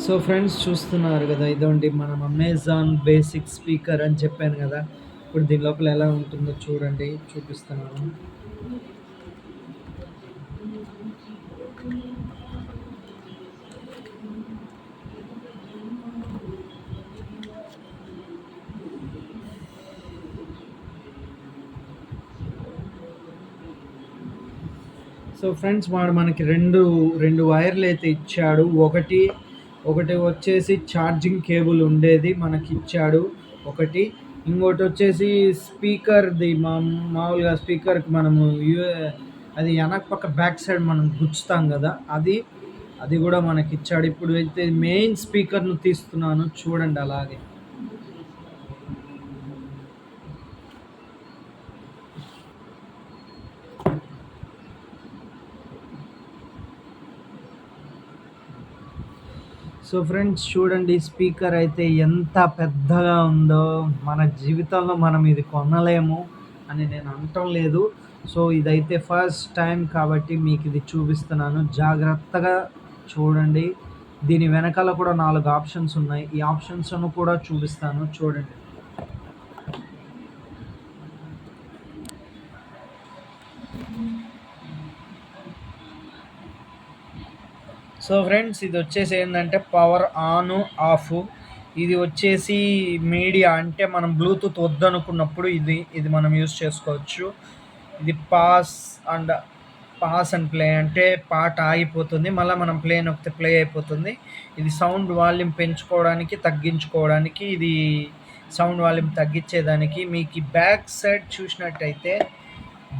So friends చూస్తున్నారు కదా, ఇదండి మనం అమెజాన్ బేసిక్ స్పీకర్ అని చెప్పాను కదా. ఇప్పుడు దీని లోపల ఎలా ఉంటుందో చూడండి, చూపిస్తున్నాను. సో ఫ్రెండ్స్ వాడు మనకి రెండు వైర్లు అయితే ఇచ్చాడు. ఒకటి ఒకటి వచ్చేసి ఛార్జింగ్ కేబుల్ ఉండేది మనకి ఇచ్చాడు ఒకటి. ఇంకోటి వచ్చేసి స్పీకర్ది మామూలుగా స్పీకర్కి మనము అది వెనక పక్క బ్యాక్ సైడ్ మనం గుచ్చుతాం కదా, అది కూడా మనకి ఇచ్చాడు. ఇప్పుడు అయితే మెయిన్ స్పీకర్ను తీస్తున్నాను చూడండి అలాగే. సో ఫ్రెండ్స్ చూడండి, స్పీకర్ అయితే ఎంత పెద్దగా ఉందో. మన జీవితంలో మనం ఇది కొనలేము అని నేను అనటం లేదు. సో ఇదైతే ఫస్ట్ టైం కాబట్టి మీకు ఇది చూపిస్తున్నాను, జాగ్రత్తగా చూడండి. దీని వెనకాల కూడా 4 ఆప్షన్స్ ఉన్నాయి. ఈ ఆప్షన్స్ను కూడా చూపిస్తాను చూడండి. సో ఫ్రెండ్స్ ఇది వచ్చేసి ఏంటంటే పవర్ ఆన్ ఆఫ్. ఇది వచ్చేసి మీడియా, అంటే మనం బ్లూటూత్ వద్దనుకున్నప్పుడు ఇది మనం యూస్ చేసుకోవచ్చు. ఇది పాస్ అండ్ ప్లే, అంటే పాట ఆగిపోతుంది, మళ్ళీ మనం ప్లే నొక్కితే ప్లే అయిపోతుంది. ఇది సౌండ్ వాల్యూమ్ పెంచుకోవడానికి తగ్గించుకోవడానికి, ఇది సౌండ్ వాల్యూమ్ తగ్గించేదానికి. మీకు బ్యాక్ సైడ్ చూసినట్టయితే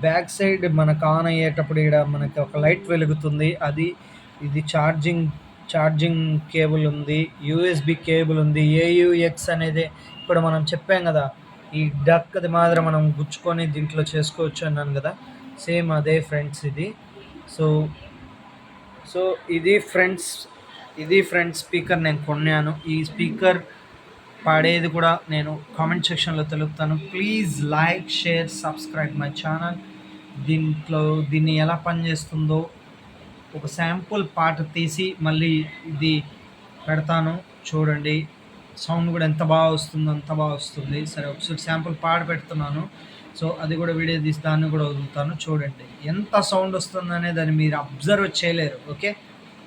బ్యాక్ సైడ్ మనకు ఆన్ అయ్యేటప్పుడు ఇక్కడ మనకి ఒక లైట్ వెలుగుతుంది. ఇది ఛార్జింగ్ కేబుల్ ఉంది, యూఎస్బి కేబుల్ ఉంది, ఏయుఎక్స్ అనేది ఇప్పుడు మనం చెప్పాం కదా, ఈ డక్ది మాదిరి మనం గుచ్చుకొని దీంట్లో చేసుకోవచ్చు అన్నాను కదా, సేమ్ అదే ఫ్రెండ్స్ ఇది. సో ఇది ఫ్రెండ్స్ స్పీకర్ నేను కొన్నాను. ఈ స్పీకర్ పాడేది కూడా నేను కామెంట్ సెక్షన్లో తెలుపుతాను. Please like, share, subscribe my channel. దీన్ని ఎలా పనిచేస్తుందో ఒక శాంపుల్ పాట తీసి మళ్ళీ ఇది పెడతాను చూడండి. సౌండ్ కూడా ఎంత బాగా వస్తుందో అంత బాగా వస్తుంది. సరే ఒకసారి శాంపుల్ పాట పెడుతున్నాను. సో అది కూడా వీడియో తీసి దాన్ని కూడా వదులుతాను చూడండి. ఎంత సౌండ్ వస్తుందనే దాన్ని మీరు అబ్జర్వ్ చేయలేరు. ఓకే.